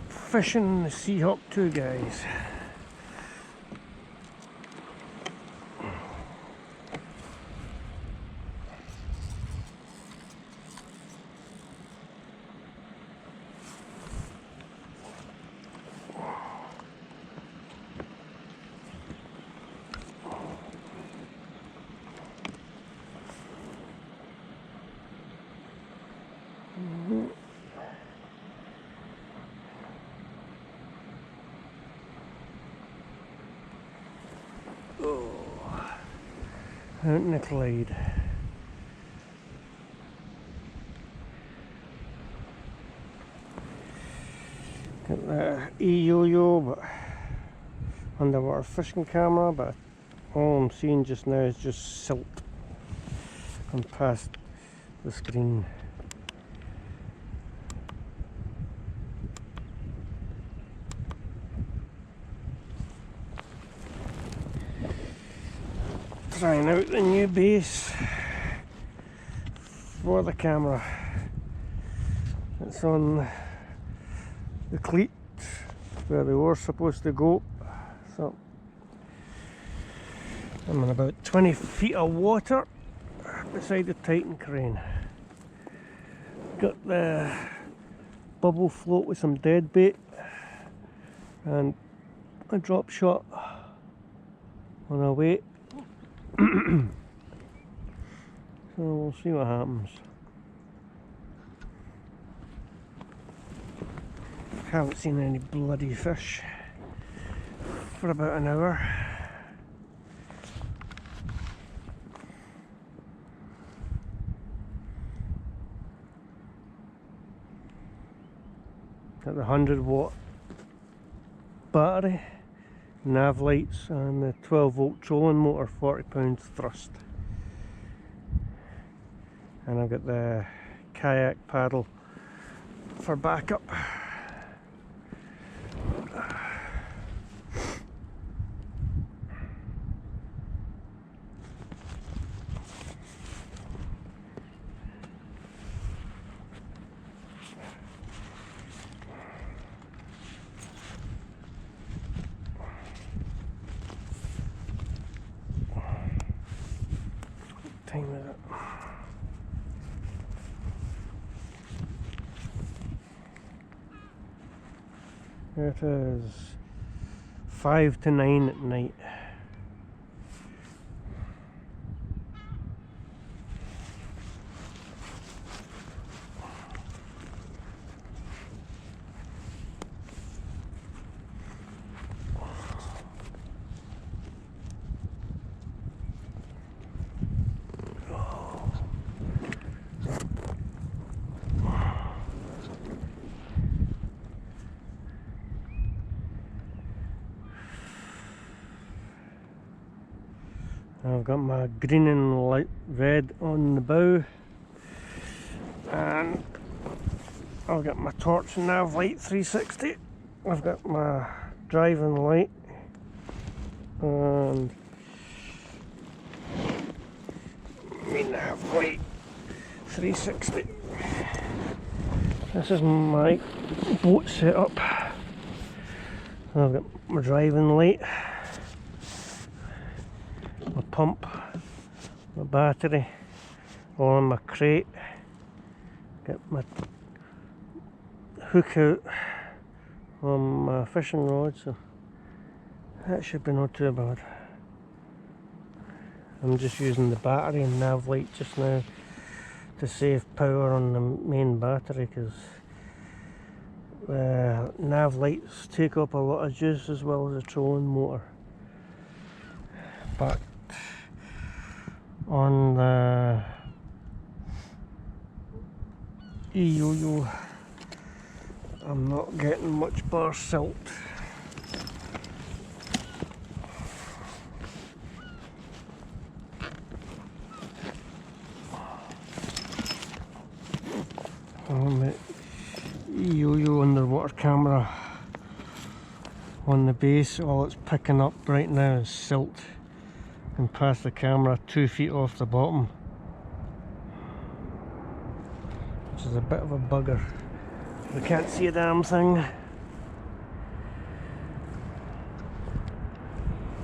Fishing the Seahawk 2, guys. Out in the Clyde. Got the eyoyo, but underwater fishing camera, but all I'm seeing just now is just silt and past the screen. Trying out the new base for the camera. It's on the cleat where they were supposed to go. So I'm in about 20 feet of water beside the Titan crane. Got the bubble float with some dead bait and a drop shot on a weight. So we'll see what happens. Haven't seen any bloody fish for about an hour. Got the 100-watt battery, nav lights, and the 12-volt trolling motor, 40 pounds thrust. And I've got the kayak paddle for backup. Time is it? It is 5 to 9 at night. I've got my green and light red on the bow, and I've got my torch and nav light 360. I've got my driving light and my nav light 360. This is my boat setup. I've got my driving light, my pump, my battery, all in my crate. Got my hook out on my fishing rod, so that should be not too bad. I'm just using the battery and nav light just now to save power on the main battery, because the nav lights take up a lot of juice as well as the trolling motor. But on the eyoyo, I'm not getting much bar silt. On the eyoyo underwater camera on the base, all it's picking up right now is silt, and past the camera 2 feet off the bottom, which is a bit of a bugger. We can't see a damn thing.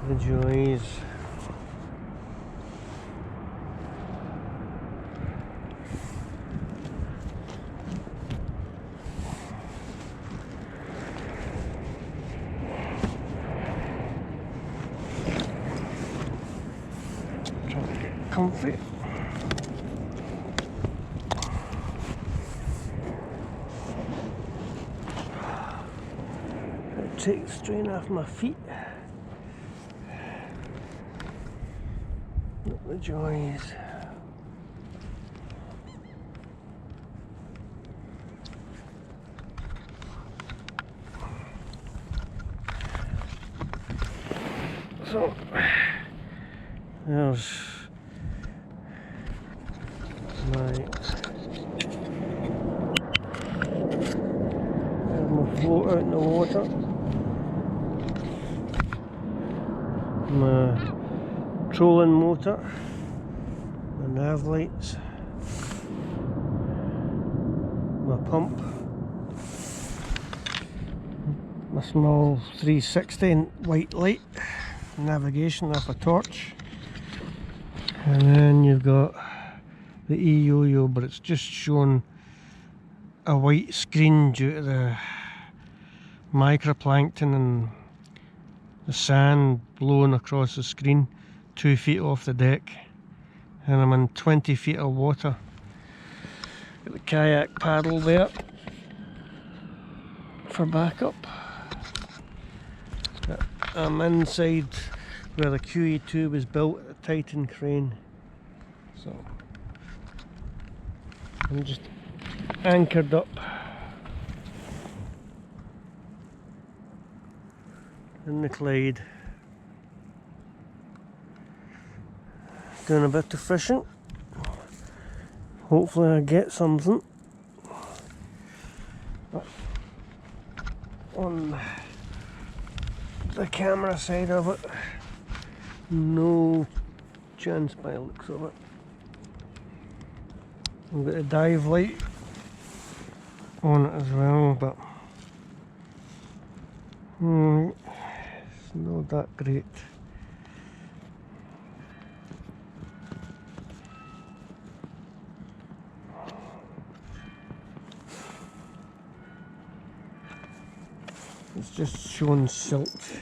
The joys. Trying to get comfy. Take the strain off my feet. Look the joys. So there's my float out in the water. My trolling motor, my nav lights, my pump, my small 360 white light, navigation off a torch, and then you've got the eyoyo, but it's just showing a white screen due to the microplankton and the sand blowing across the screen 2 feet off the deck, and I'm in 20 feet of water. Got the kayak paddle there for backup. I'm inside where the QE2 was built at the Titan crane, so I'm just anchored up in the Clyde, doing a bit of fishing. Hopefully I get something. But on the camera side of it, no chance by the looks of it. I've got a dive light on it as well, but it's not that great. It's just showing silt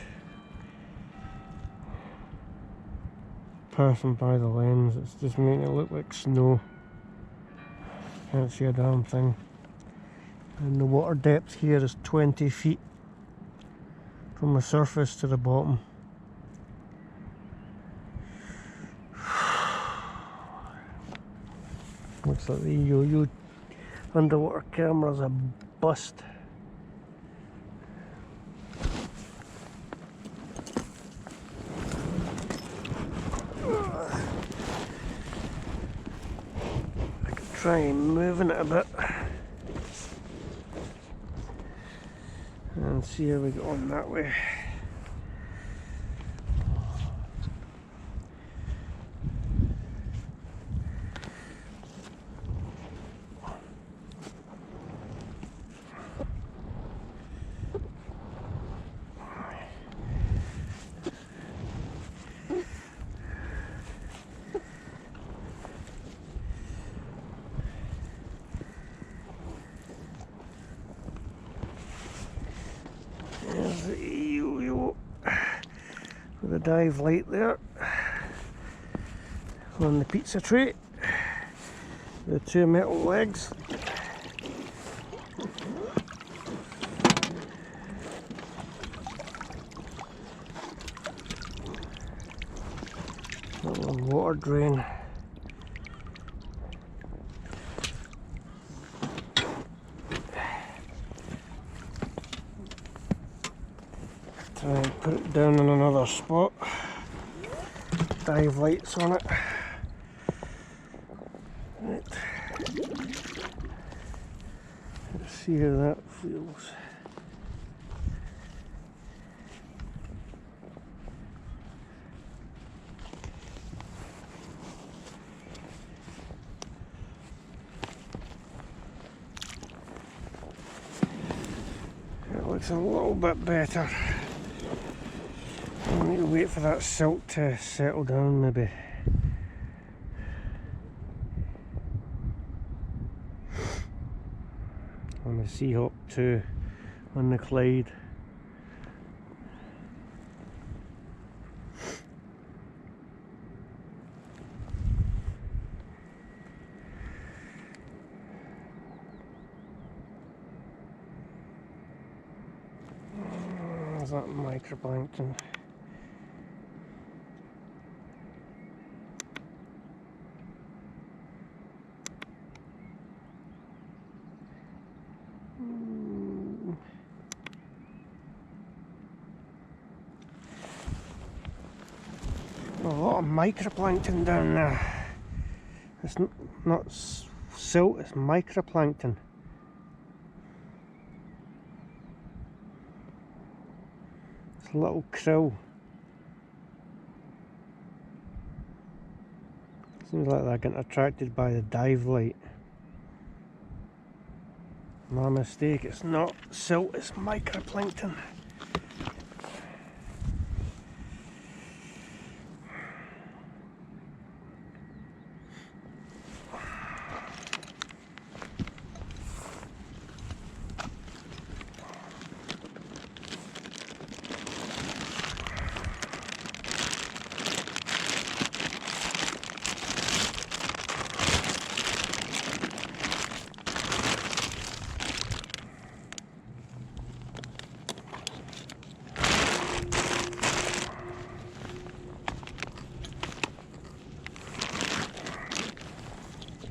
passing by the lens. It's just making it look like snow. Can't see a damn thing. And the water depth here is 20 feet from the surface to the bottom. Looks like the eyoyo underwater camera's a bust. I could try moving it a bit and see how we get on that way. There's the eyoyo with a dive light there on the pizza tray, the 2 metal legs. Little water drain. Try and put it down in another spot. Dive lights on it. Right. Let's see how that feels. looks a little bit better. I need to wait for that silt to settle down maybe. On the Seahawk 2 on the Clyde. There's that microplankton. A lot of microplankton down there. It's not silt, it's microplankton. It's a little krill. Seems like they're getting attracted by the dive light. My mistake, it's not silt, it's microplankton.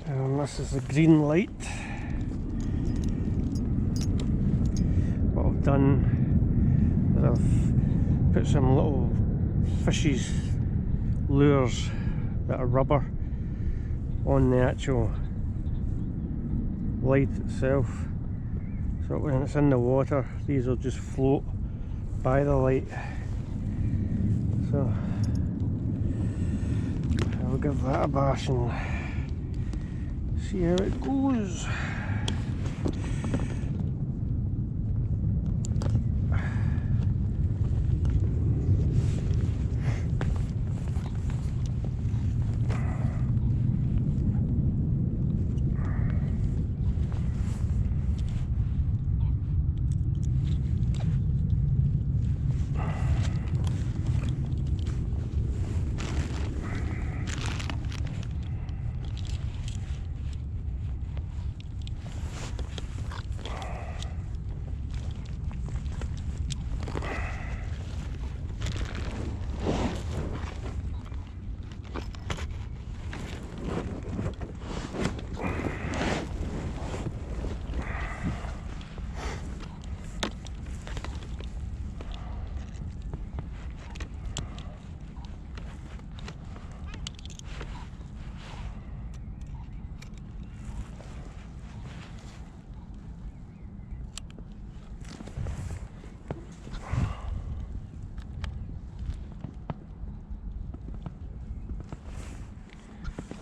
And this is the green light. What I've done is I've put some little fishies lures that are rubber on the actual light itself, so when it's in the water these will just float by the light. So I'll give that a bash and see how it goes.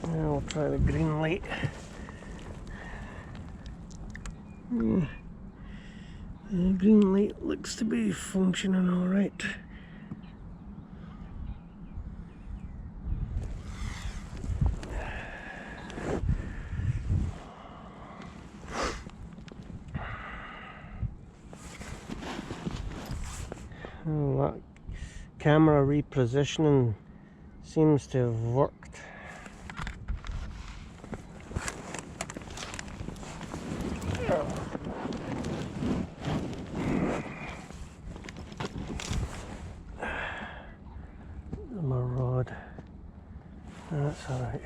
Now we'll try the green light. The green light looks to be functioning alright. Oh, that camera repositioning seems to have worked. My rod, that's alright.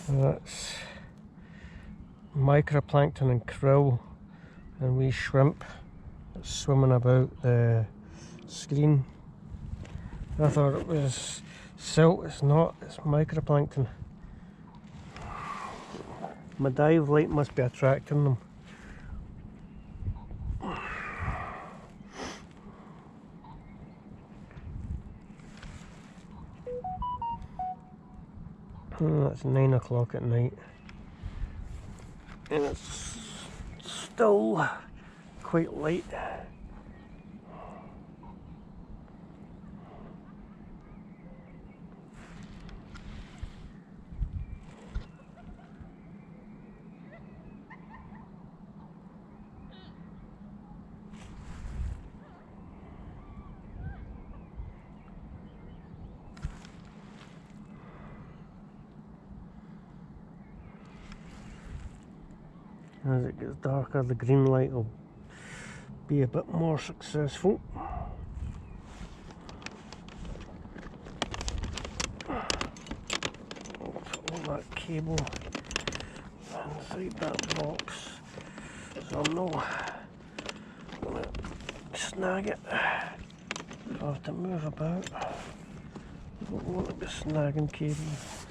That's microplankton and krill and wee shrimp that's swimming about the screen. I thought it was silt, it's not, it's microplankton. My dive light must be attracting them. It's 9 o'clock at night, and it's still quite light. As it gets darker, the green light will be a bit more successful. I'll put all that cable inside that box so I'm not going to snag it. If I have to move about, I don't want to be snagging cables.